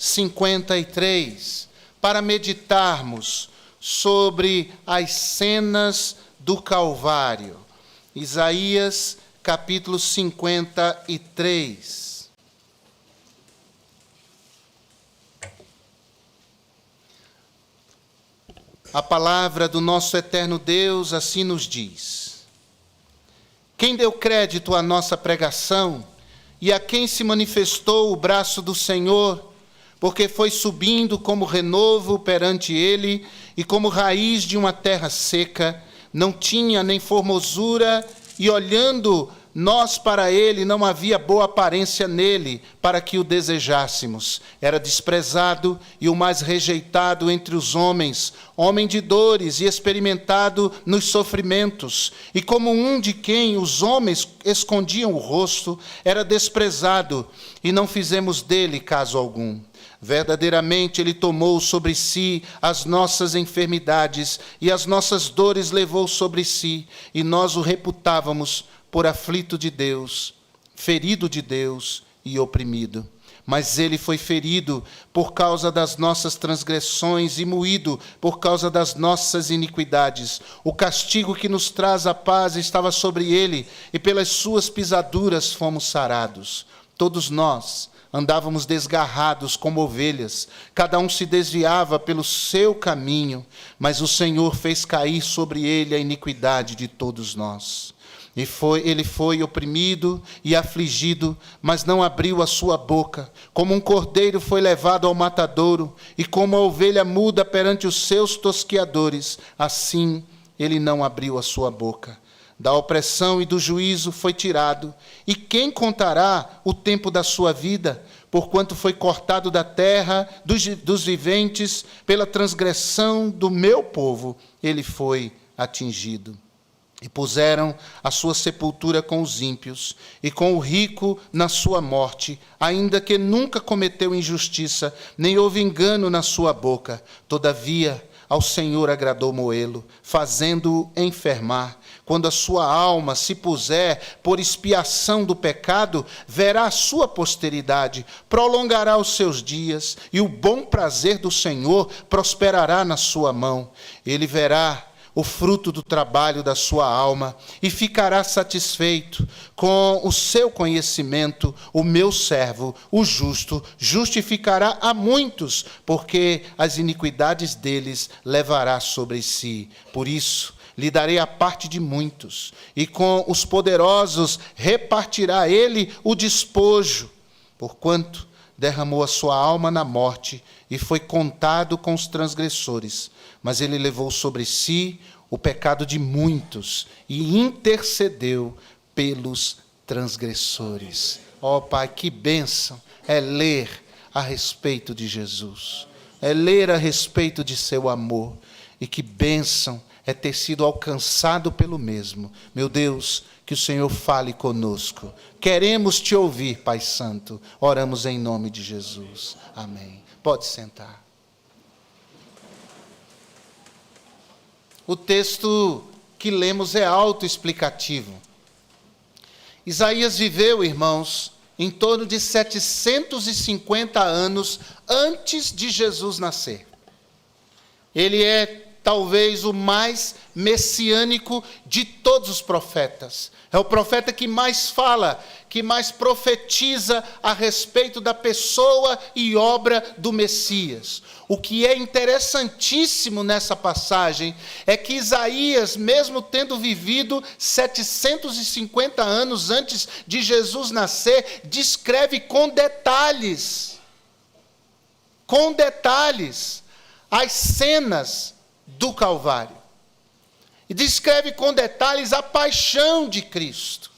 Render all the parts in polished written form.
53, para meditarmos sobre as cenas do Calvário. Isaías, capítulo 53. A palavra do nosso eterno Deus assim nos diz: quem deu crédito à nossa pregação e a quem se manifestou o braço do Senhor, porque foi subindo como renovo perante ele e como raiz de uma terra seca, não tinha nem formosura, e olhando nós para ele, não havia boa aparência nele, para que o desejássemos. Era desprezado e o mais rejeitado entre os homens, homem de dores e experimentado nos sofrimentos. E como um de quem os homens escondiam o rosto, era desprezado, e não fizemos dele caso algum. Verdadeiramente ele tomou sobre si as nossas enfermidades, e as nossas dores levou sobre si, e nós o reputávamos por aflito de Deus, ferido de Deus e oprimido. Mas ele foi ferido por causa das nossas transgressões e moído por causa das nossas iniquidades. O castigo que nos traz a paz estava sobre ele, e pelas suas pisaduras fomos sarados. Todos nós andávamos desgarrados como ovelhas, cada um se desviava pelo seu caminho, mas o Senhor fez cair sobre ele a iniquidade de todos nós. Ele foi oprimido e afligido, mas não abriu a sua boca. Como um cordeiro foi levado ao matadouro, e como a ovelha muda perante os seus tosqueadores, assim ele não abriu a sua boca. Da opressão e do juízo foi tirado. E quem contará o tempo da sua vida? Porquanto foi cortado da terra dos viventes, pela transgressão do meu povo, ele foi atingido. E puseram a sua sepultura com os ímpios, e com o rico na sua morte, ainda que nunca cometeu injustiça, nem houve engano na sua boca. Todavia, ao Senhor agradou moê-lo, fazendo-o enfermar. Quando a sua alma se puser por expiação do pecado, verá a sua posteridade, prolongará os seus dias, e o bom prazer do Senhor prosperará na sua mão. Ele verá o fruto do trabalho da sua alma, e ficará satisfeito. Com o seu conhecimento, o meu servo, o justo, justificará a muitos, porque as iniquidades deles levará sobre si. Por isso, lhe darei a parte de muitos, e com os poderosos repartirá ele o despojo, porquanto derramou a sua alma na morte, e foi contado com os transgressores. Mas ele levou sobre si o pecado de muitos e intercedeu pelos transgressores. Ó Pai, que bênção é ler a respeito de Jesus, é ler a respeito de seu amor, e que bênção é ter sido alcançado pelo mesmo. Meu Deus, que o Senhor fale conosco. Queremos te ouvir, Pai Santo. Oramos em nome de Jesus. Amém. Pode sentar. O texto que lemos é autoexplicativo. Isaías viveu, irmãos, em torno de 750 anos antes de Jesus nascer. Ele é talvez o mais messiânico de todos os profetas. É o profeta que mais fala, que mais profetiza a respeito da pessoa e obra do Messias. O que é interessantíssimo nessa passagem é que Isaías, mesmo tendo vivido 750 anos antes de Jesus nascer, descreve com detalhes as cenas do Calvário. E descreve com detalhes a paixão de Cristo.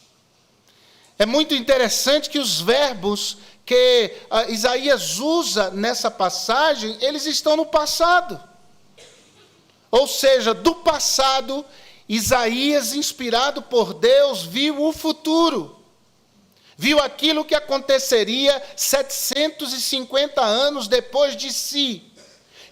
É muito interessante que os verbos que Isaías usa nessa passagem, eles estão no passado. Ou seja, do passado, Isaías, inspirado por Deus, viu o futuro. Viu aquilo que aconteceria 750 anos depois de si.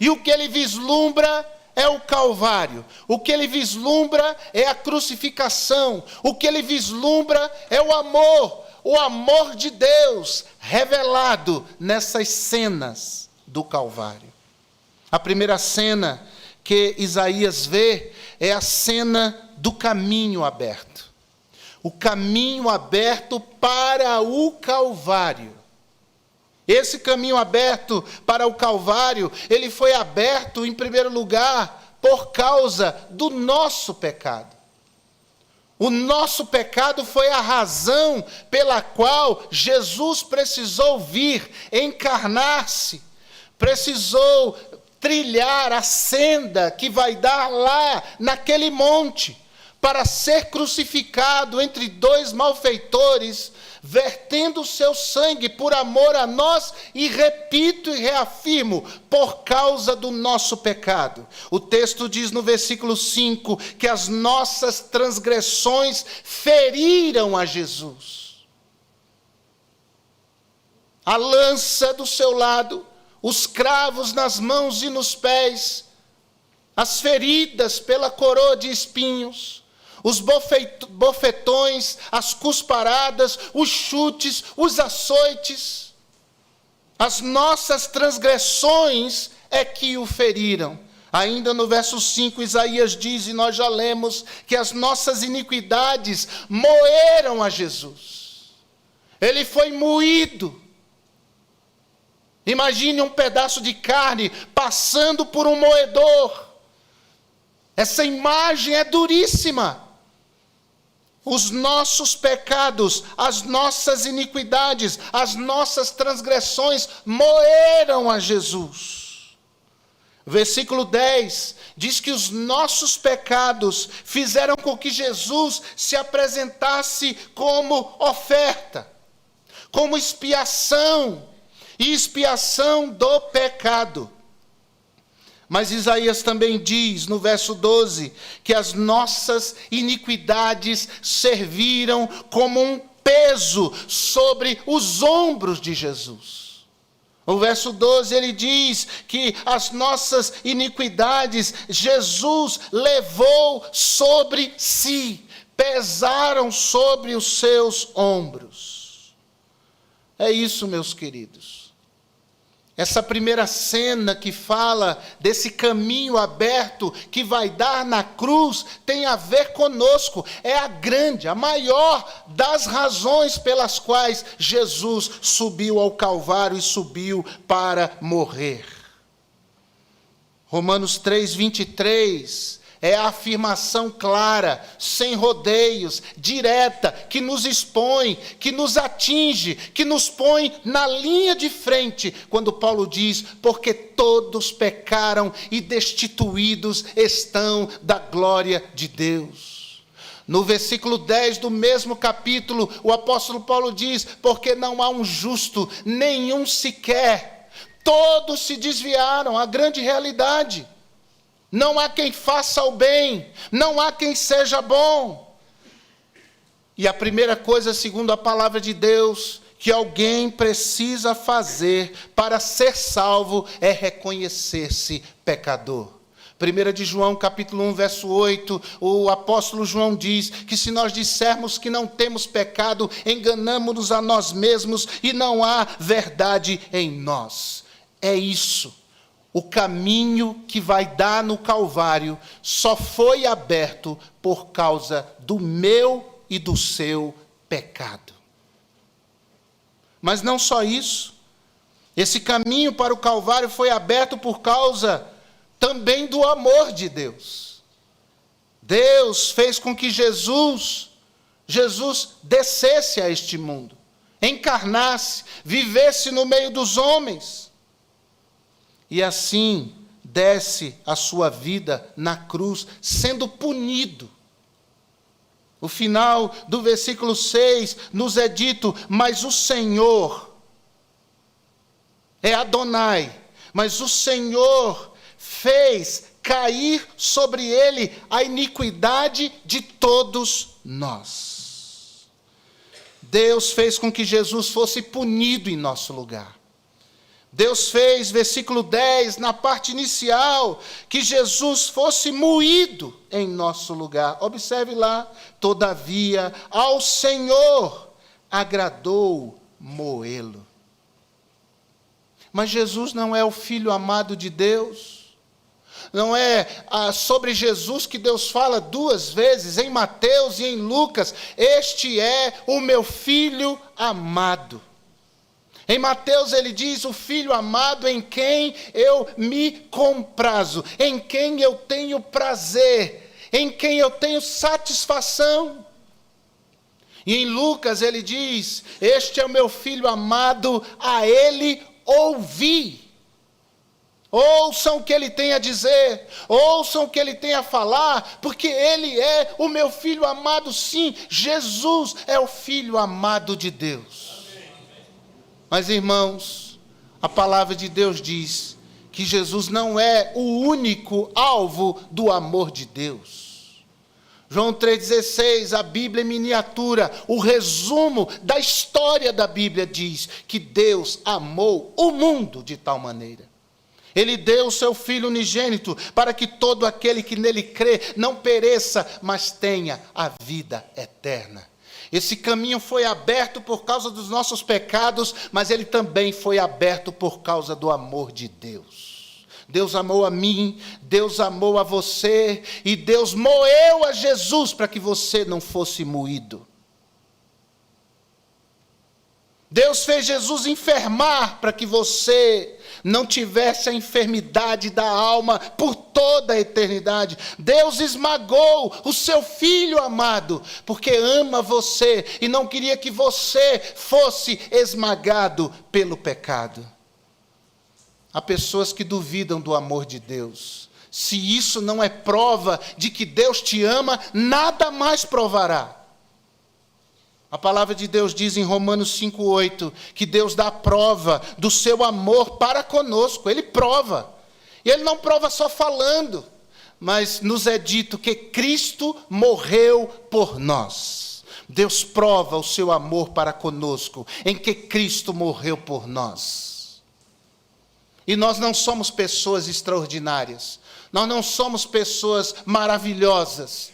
E o que ele vislumbra é o Calvário. O que ele vislumbra é a crucificação. O que ele vislumbra é o amor. o amor de Deus revelado nessas cenas do Calvário. A primeira cena que Isaías vê é a cena do caminho aberto. O caminho aberto para o Calvário. Esse caminho aberto para o Calvário, ele foi aberto, em primeiro lugar, por causa do nosso pecado. O nosso pecado foi a razão pela qual Jesus precisou vir, encarnar-se, precisou trilhar a senda que vai dar lá naquele monte, para ser crucificado entre dois malfeitores, vertendo o seu sangue por amor a nós, e repito e reafirmo, por causa do nosso pecado. O texto diz no versículo 5, que as nossas transgressões feriram a Jesus. A lança do seu lado, os cravos nas mãos e nos pés, as feridas pela coroa de espinhos, os bofetões, as cusparadas, os chutes, os açoites. As nossas transgressões é que o feriram. Ainda no verso 5, Isaías diz, e nós já lemos, que as nossas iniquidades moeram a Jesus. Ele foi moído. Imagine um pedaço de carne passando por um moedor. Essa imagem é duríssima. Os nossos pecados, as nossas iniquidades, as nossas transgressões moeram a Jesus. Versículo 10 diz que os nossos pecados fizeram com que Jesus se apresentasse como oferta, como expiação, e expiação do pecado. Mas Isaías também diz, no verso 12, que as nossas iniquidades serviram como um peso sobre os ombros de Jesus. O verso 12, ele diz que as nossas iniquidades Jesus levou sobre si, pesaram sobre os seus ombros. É isso, meus queridos. Essa primeira cena que fala desse caminho aberto que vai dar na cruz, tem a ver conosco. É a grande, a maior das razões pelas quais Jesus subiu ao Calvário e subiu para morrer. Romanos 3:23 é a afirmação clara, sem rodeios, direta, que nos expõe, que nos atinge, que nos põe na linha de frente, quando Paulo diz, porque todos pecaram e destituídos estão da glória de Deus. No versículo 10 do mesmo capítulo, o apóstolo Paulo diz, porque não há um justo, nenhum sequer, todos se desviaram, a grande realidade. Não há quem faça o bem, não há quem seja bom. E a primeira coisa, segundo a palavra de Deus, que alguém precisa fazer para ser salvo, é reconhecer-se pecador. 1 de João, capítulo 1, verso 8, o apóstolo João diz que se nós dissermos que não temos pecado, enganamo-nos a nós mesmos e não há verdade em nós. É isso. O caminho que vai dar no Calvário só foi aberto por causa do meu e do seu pecado. Mas não só isso. Esse caminho para o Calvário foi aberto por causa também do amor de Deus. Deus fez com que Jesus descesse a este mundo, encarnasse, vivesse no meio dos homens. E assim desce a sua vida na cruz, sendo punido. O final do versículo 6 nos é dito, mas o Senhor, é Adonai, mas o Senhor fez cair sobre ele a iniquidade de todos nós. Deus fez com que Jesus fosse punido em nosso lugar. Deus fez, versículo 10, na parte inicial, que Jesus fosse moído em nosso lugar. Observe lá, todavia, ao Senhor agradou moê-lo. Mas Jesus não é o Filho amado de Deus. Não é sobre Jesus que Deus fala 2 vezes, em Mateus e em Lucas. Este é o meu Filho amado. Em Mateus ele diz, o Filho amado em quem eu me comprazo, em quem eu tenho prazer, em quem eu tenho satisfação. E em Lucas ele diz, este é o meu Filho amado, a ele ouvi. Ouçam o que ele tem a dizer, ouçam o que ele tem a falar, porque ele é o meu Filho amado, sim, Jesus é o Filho amado de Deus. Mas, irmãos, a palavra de Deus diz que Jesus não é o único alvo do amor de Deus. João 3,16, a Bíblia em miniatura, o resumo da história da Bíblia diz que Deus amou o mundo de tal maneira. Ele deu o seu Filho unigênito para que todo aquele que nele crê não pereça, mas tenha a vida eterna. Esse caminho foi aberto por causa dos nossos pecados, mas ele também foi aberto por causa do amor de Deus. Deus amou a mim, Deus amou a você, e Deus moeu a Jesus para que você não fosse moído. Deus fez Jesus enfermar para que você não tivesse a enfermidade da alma por toda a eternidade. Deus esmagou o seu Filho amado, porque ama você e não queria que você fosse esmagado pelo pecado. Há pessoas que duvidam do amor de Deus. Se isso não é prova de que Deus te ama, nada mais provará. A palavra de Deus diz em Romanos 5,8 que Deus dá prova do seu amor para conosco. Ele prova. E Ele não prova só falando, mas nos é dito que Cristo morreu por nós. Deus prova o seu amor para conosco, em que Cristo morreu por nós. E nós não somos pessoas extraordinárias. Nós não somos pessoas maravilhosas.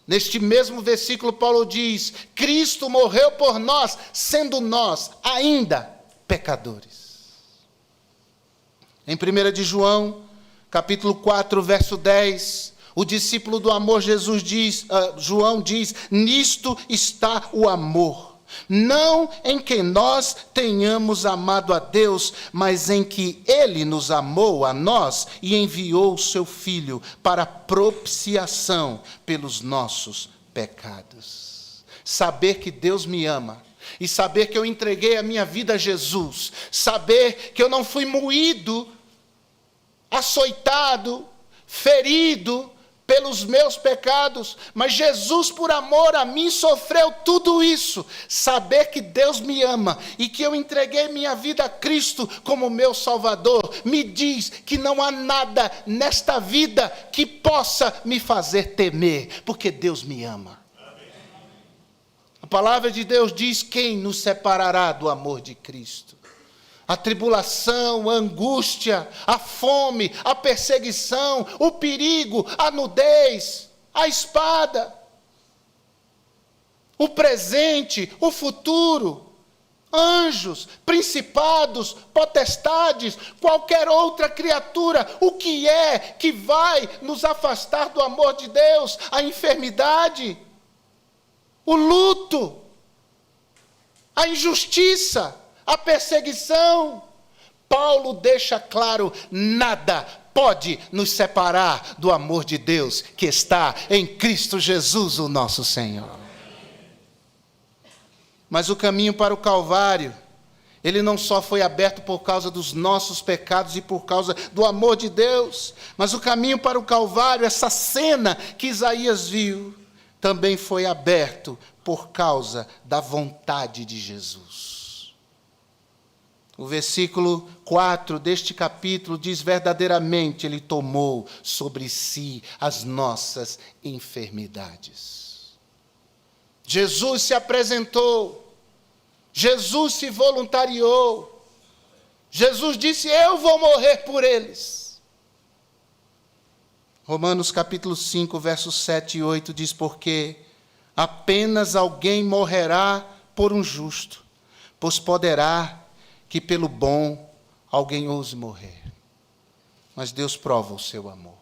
Neste mesmo versículo, Paulo diz, Cristo morreu por nós, sendo nós ainda pecadores. Em 1 de João, capítulo 4, verso 10, o discípulo do amor João diz, nisto está o amor. Não em que nós tenhamos amado a Deus, mas em que Ele nos amou a nós e enviou o seu Filho para propiciação pelos nossos pecados. Saber que Deus me ama e saber que eu entreguei a minha vida a Jesus, saber que eu não fui moído, açoitado, ferido pelos meus pecados, mas Jesus, por amor a mim, sofreu tudo isso. Saber que Deus me ama e que eu entreguei minha vida a Cristo como meu Salvador, me diz que não há nada nesta vida que possa me fazer temer, porque Deus me ama. A palavra de Deus diz, quem nos separará do amor de Cristo? A tribulação, a angústia, a fome, a perseguição, o perigo, a nudez, a espada, o presente, o futuro, anjos, principados, potestades, qualquer outra criatura, o que é que vai nos afastar do amor de Deus? A enfermidade, o luto, a injustiça, a perseguição. Paulo deixa claro, nada pode nos separar do amor de Deus que está em Cristo Jesus, o nosso Senhor. Mas o caminho para o Calvário, ele não só foi aberto por causa dos nossos pecados e por causa do amor de Deus, mas o caminho para o Calvário, essa cena que Isaías viu, também foi aberto por causa da vontade de Jesus. O versículo 4 deste capítulo diz, verdadeiramente Ele tomou sobre si as nossas enfermidades. Jesus se apresentou, Jesus se voluntariou, Jesus disse, eu vou morrer por eles. Romanos capítulo 5, versos 7 e 8 diz, porque apenas alguém morrerá por um justo, pois poderá que pelo bom alguém ouse morrer. Mas Deus prova o seu amor.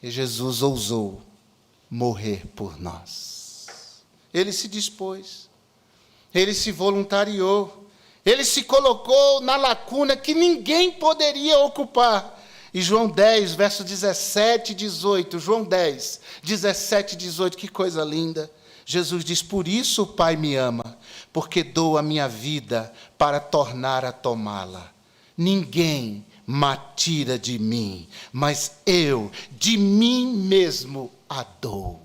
E Jesus ousou morrer por nós. Ele se dispôs, ele se voluntariou, ele se colocou na lacuna que ninguém poderia ocupar. E João 10, verso 17 e 18, João 10, 17 e 18, que coisa linda. Jesus diz: por isso o Pai me ama, porque dou a minha vida para tornar a tomá-la. Ninguém me tira de mim, mas eu de mim mesmo a dou.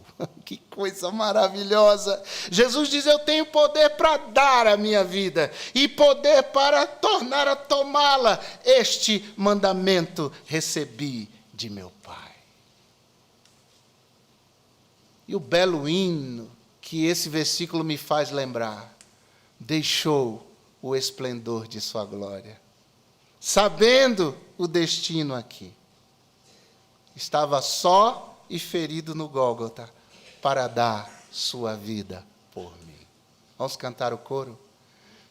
Que coisa maravilhosa. Jesus diz: eu tenho poder para dar a minha vida e poder para tornar a tomá-la. Este mandamento recebi de meu Pai. E o belo hino que esse versículo me faz lembrar: deixou o esplendor de sua glória, sabendo o destino aqui. Estava só e ferido no Gólgota, para dar sua vida por mim. Vamos cantar o coro?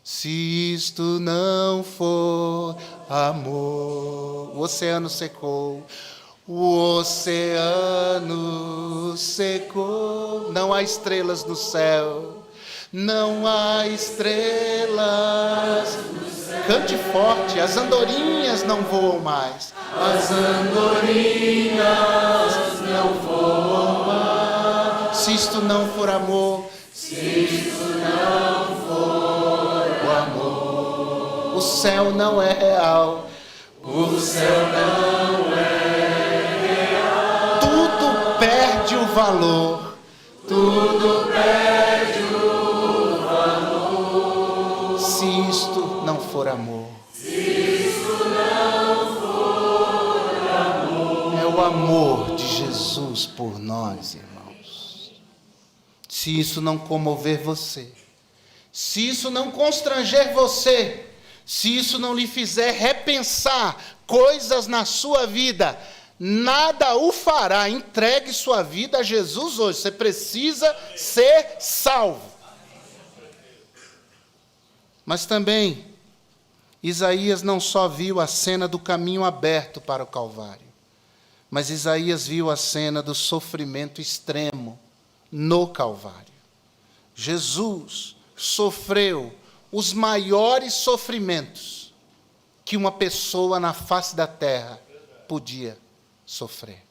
Se isto não for amor, o oceano secou, o oceano secou, não há estrelas no céu, não há estrelas no céu. Cante forte, as andorinhas não voam mais, as andorinhas não voam mais. Se isto não for amor, se isto não for o amor, o céu não é real, o céu não é real. Tudo perde o valor, tudo perde o valor. Se isto não for amor, se isto não for amor, é o amor de Jesus por nós, irmãos. Se isso não comover você, se isso não constranger você, se isso não lhe fizer repensar coisas na sua vida, nada o fará. Entregue sua vida a Jesus hoje. Você precisa ser salvo. Mas também, Isaías não só viu a cena do caminho aberto para o Calvário, mas Isaías viu a cena do sofrimento extremo no Calvário. Jesus sofreu os maiores sofrimentos que uma pessoa na face da terra podia sofrer.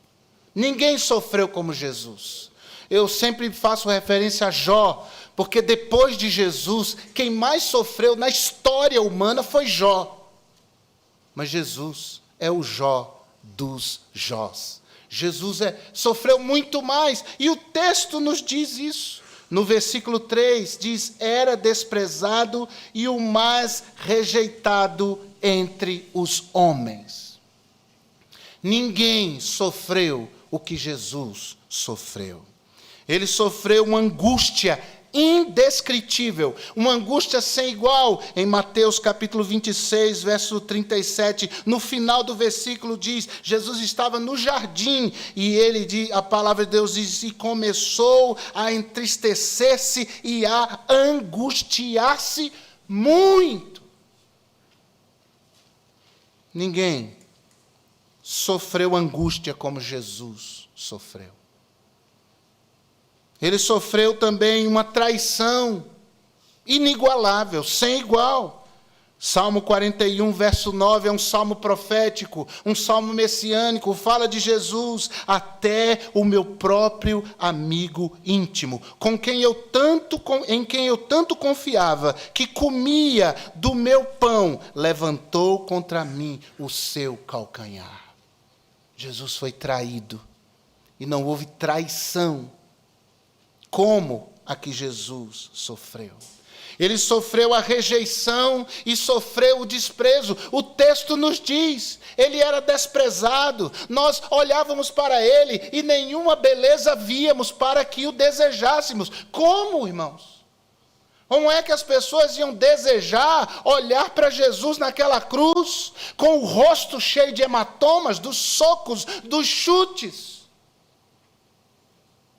Ninguém sofreu como Jesus. Eu sempre faço referência a Jó, porque depois de Jesus, quem mais sofreu na história humana foi Jó. Mas Jesus é o Jó dos Jós. Jesus sofreu muito mais, e o texto nos diz isso. No versículo 3 diz: era desprezado e o mais rejeitado entre os homens. Ninguém sofreu o que Jesus sofreu. Ele sofreu uma angústia indescritível, uma angústia sem igual. Em Mateus capítulo 26, verso 37, no final do versículo diz: Jesus estava no jardim, e a palavra de Deus diz: e começou a entristecer-se e a angustiar-se muito. Ninguém sofreu angústia como Jesus sofreu. Ele sofreu também uma traição inigualável, sem igual. Salmo 41, verso 9, é um salmo profético, um salmo messiânico, fala de Jesus: até o meu próprio amigo íntimo, em quem eu tanto confiava, que comia do meu pão, levantou contra mim o seu calcanhar. Jesus foi traído, e não houve traição como a que Jesus sofreu. Ele sofreu a rejeição e sofreu o desprezo. O texto nos diz: ele era desprezado, nós olhávamos para ele e nenhuma beleza víamos para que o desejássemos. Como, irmãos? Como é que as pessoas iam desejar olhar para Jesus naquela cruz, com o rosto cheio de hematomas, dos socos, dos chutes?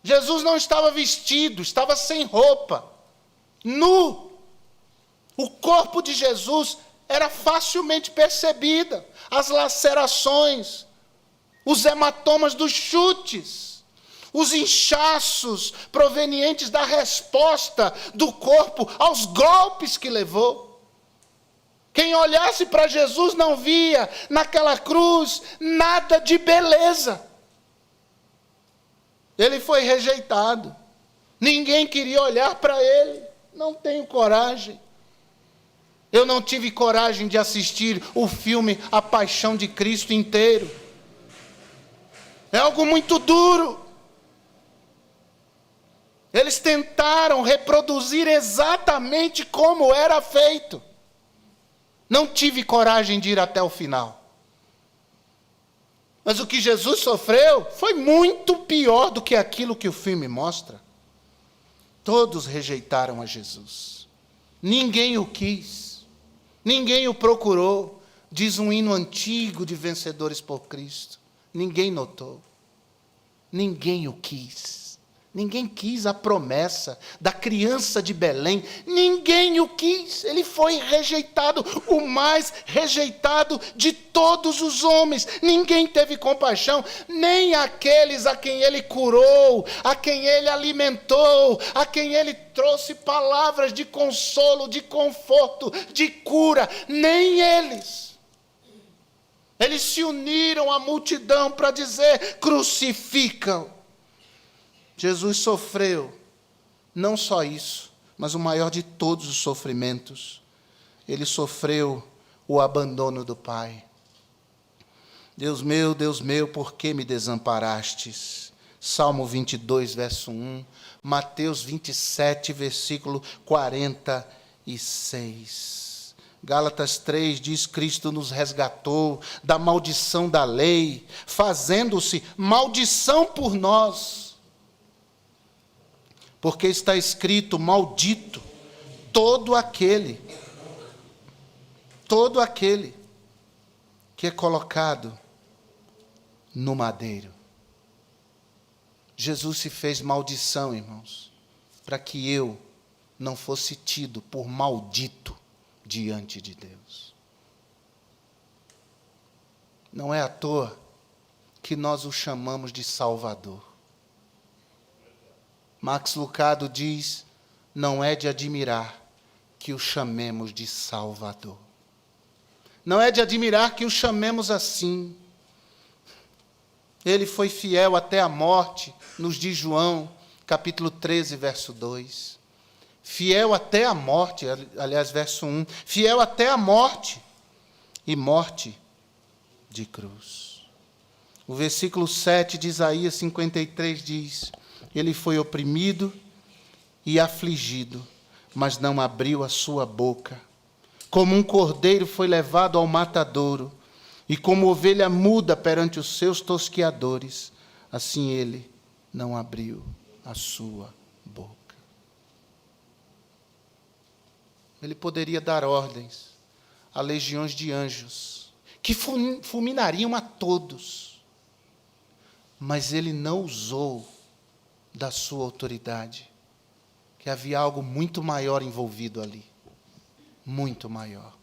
Jesus não estava vestido, estava sem roupa. nu. O corpo de Jesus era facilmente percebido, as lacerações, os hematomas dos chutes, os inchaços provenientes da resposta do corpo aos golpes que levou. Quem olhasse para Jesus não via naquela cruz nada de beleza. Ele foi rejeitado. Ninguém queria olhar para ele. Não tenho coragem. Eu não tive coragem de assistir o filme A Paixão de Cristo inteiro. É algo muito duro. Eles tentaram reproduzir exatamente como era feito. Não tive coragem de ir até o final. Mas o que Jesus sofreu foi muito pior do que aquilo que o filme mostra. Todos rejeitaram a Jesus. Ninguém o quis. Ninguém o procurou. Diz um hino antigo de vencedores por Cristo. Ninguém notou. Ninguém o quis. Ninguém quis a promessa da criança de Belém. Ninguém o quis. Ele foi rejeitado, o mais rejeitado de todos os homens. Ninguém teve compaixão, nem aqueles a quem ele curou, a quem ele alimentou, a quem ele trouxe palavras de consolo, de conforto, de cura. Nem eles. Eles se uniram à multidão para dizer: crucificam. Jesus sofreu, não só isso, mas o maior de todos os sofrimentos. Ele sofreu o abandono do Pai. Deus meu, por que me desamparastes? Salmo 22, verso 1. Mateus 27, versículo 46. Gálatas 3 diz: Cristo nos resgatou da maldição da lei, fazendo-se maldição por nós. Porque está escrito: maldito todo aquele que é colocado no madeiro. Jesus se fez maldição, irmãos, para que eu não fosse tido por maldito diante de Deus. Não é à toa que nós o chamamos de Salvador. Max Lucado diz: não é de admirar que o chamemos de Salvador. Não é de admirar que o chamemos assim. Ele foi fiel até a morte, nos diz João, capítulo 13, verso 2. Fiel até a morte, aliás, verso 1. Fiel até a morte, e morte de cruz. O versículo 7 de Isaías 53 diz: ele foi oprimido e afligido, mas não abriu a sua boca. Como um cordeiro foi levado ao matadouro, e como ovelha muda perante os seus tosqueadores, assim ele não abriu a sua boca. Ele poderia dar ordens a legiões de anjos, que fulminariam a todos, mas ele não usou da sua autoridade, que havia algo muito maior envolvido ali, muito maior.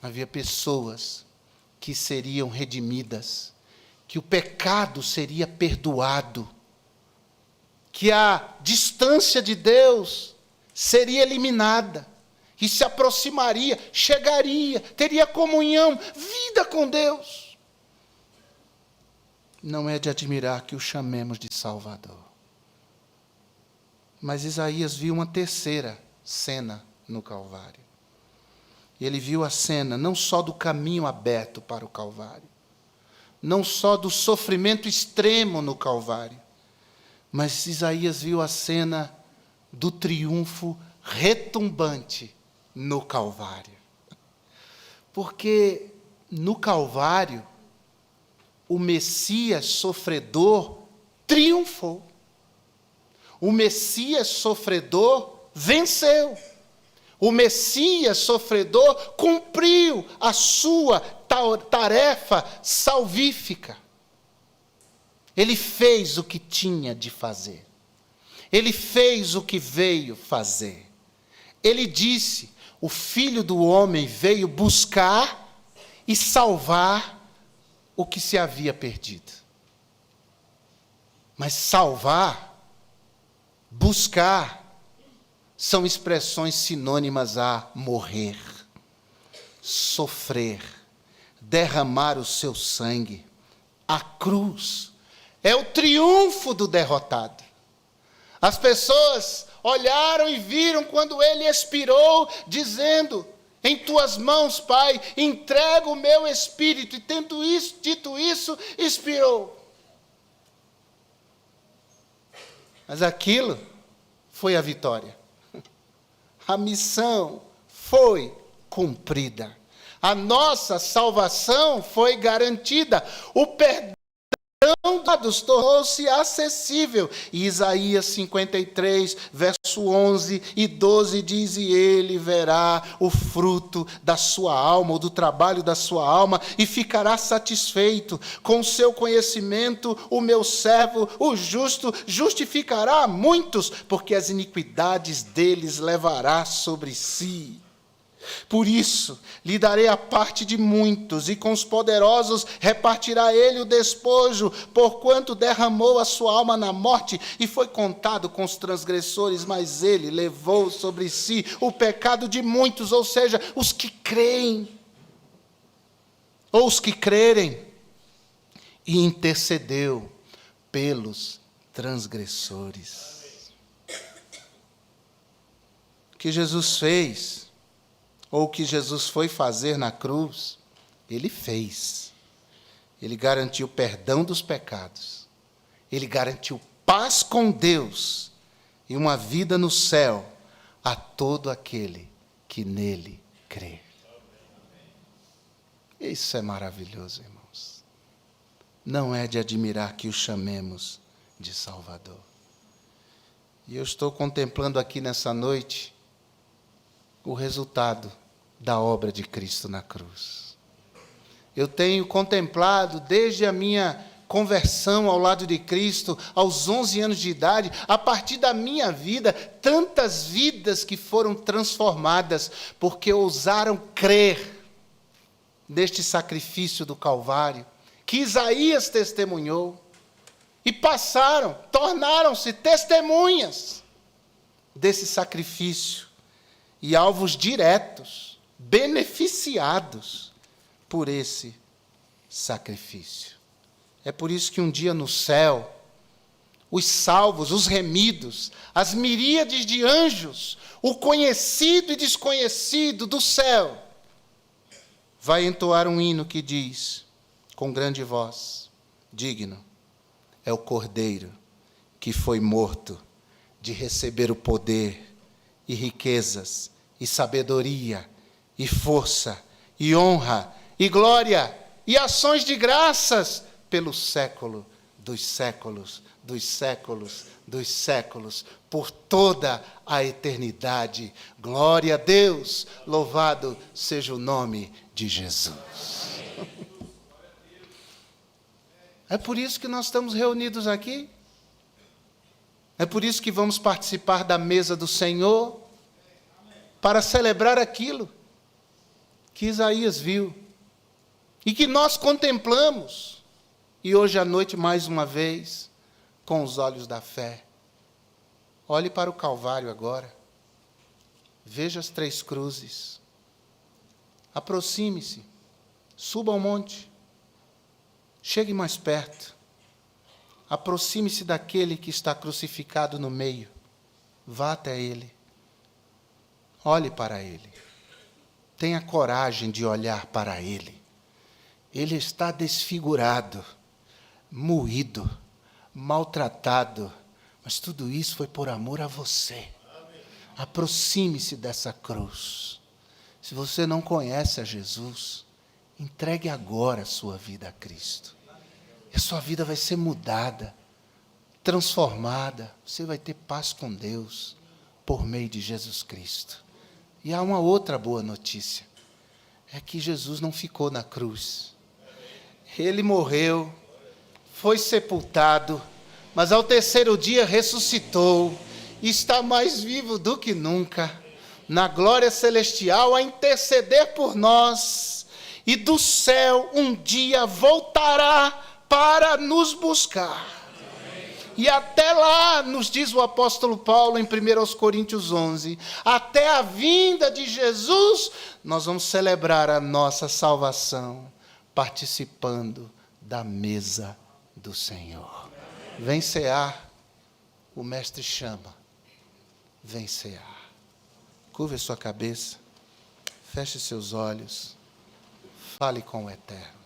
Havia pessoas que seriam redimidas, que o pecado seria perdoado, que a distância de Deus seria eliminada, e se aproximaria, chegaria, teria comunhão, vida com Deus. Não é de admirar que o chamemos de Salvador. Mas Isaías viu uma terceira cena no Calvário. Ele viu a cena não só do caminho aberto para o Calvário, não só do sofrimento extremo no Calvário, mas Isaías viu a cena do triunfo retumbante no Calvário. Porque no Calvário, o Messias sofredor triunfou. O Messias sofredor venceu. O Messias sofredor cumpriu a sua tarefa salvífica. Ele fez o que tinha de fazer. Ele fez o que veio fazer. ele disse: o Filho do Homem veio buscar e salvar o que se havia perdido. Mas salvar, buscar, são expressões sinônimas a morrer, sofrer, derramar o seu sangue. A cruz é o triunfo do derrotado. As pessoas olharam e viram quando ele expirou, dizendo: em tuas mãos, Pai, entrego o meu espírito. E tendo dito isso, expirou. Mas aquilo foi a vitória. A missão foi cumprida. A nossa salvação foi garantida. O perdão tornou-se acessível. E Isaías 53, verso 11 e 12 diz: e ele verá o fruto da sua alma, ou do trabalho da sua alma, e ficará satisfeito. Com o seu conhecimento, o meu servo, o justo, justificará a muitos, porque as iniquidades deles levará sobre si. Por isso, lhe darei a parte de muitos, e com os poderosos repartirá ele o despojo, porquanto derramou a sua alma na morte, e foi contado com os transgressores, mas ele levou sobre si o pecado de muitos, ou seja, os que creem, ou os que crerem, e intercedeu pelos transgressores. O que Jesus fez, ou o que Jesus foi fazer na cruz, ele fez. Ele garantiu perdão dos pecados. Ele garantiu paz com Deus e uma vida no céu a todo aquele que nele crê. Isso é maravilhoso, irmãos. Não é de admirar que o chamemos de Salvador. E eu estou contemplando aqui nessa noite o resultado da obra de Cristo na cruz. Eu tenho contemplado desde a minha conversão ao lado de Cristo, aos 11 anos de idade, a partir da minha vida, tantas vidas que foram transformadas, porque ousaram crer neste sacrifício do Calvário, que Isaías testemunhou, e passaram, tornaram-se testemunhas desse sacrifício, e alvos diretos, beneficiados por esse sacrifício. É por isso que um dia no céu, os salvos, os remidos, as miríades de anjos, o conhecido e desconhecido do céu, vai entoar um hino que diz, com grande voz: digno é o Cordeiro que foi morto de receber o poder e riquezas e sabedoria e força e honra e glória e ações de graças pelo século dos séculos, dos séculos, dos séculos, por toda a eternidade. Glória a Deus, louvado seja o nome de Jesus. É por isso que nós estamos reunidos aqui. É por isso que vamos participar da mesa do Senhor, para celebrar aquilo que Isaías viu e que nós contemplamos. E hoje à noite, mais uma vez, com os olhos da fé. Olhe para o Calvário agora. Veja as 3 cruzes. Aproxime-se. Suba ao monte. Chegue mais perto. Aproxime-se daquele que está crucificado no meio. Vá até ele. Olhe para ele. Tenha coragem de olhar para ele. Ele está desfigurado, moído, maltratado, mas tudo isso foi por amor a você. Aproxime-se dessa cruz. Se você não conhece a Jesus, entregue agora a sua vida a Cristo. E a sua vida vai ser mudada, transformada. Você vai ter paz com Deus por meio de Jesus Cristo. E há uma outra boa notícia. É que Jesus não ficou na cruz. Ele morreu, foi sepultado, mas ao terceiro dia ressuscitou, e está mais vivo do que nunca, na glória celestial, a interceder por nós, e do céu um dia voltará para nos buscar. E até lá, nos diz o apóstolo Paulo em 1 Coríntios 11, até a vinda de Jesus, nós vamos celebrar a nossa salvação, participando da mesa do Senhor. Vem cear, o mestre chama, vem cear. Curve a sua cabeça, feche seus olhos, fale com o Eterno.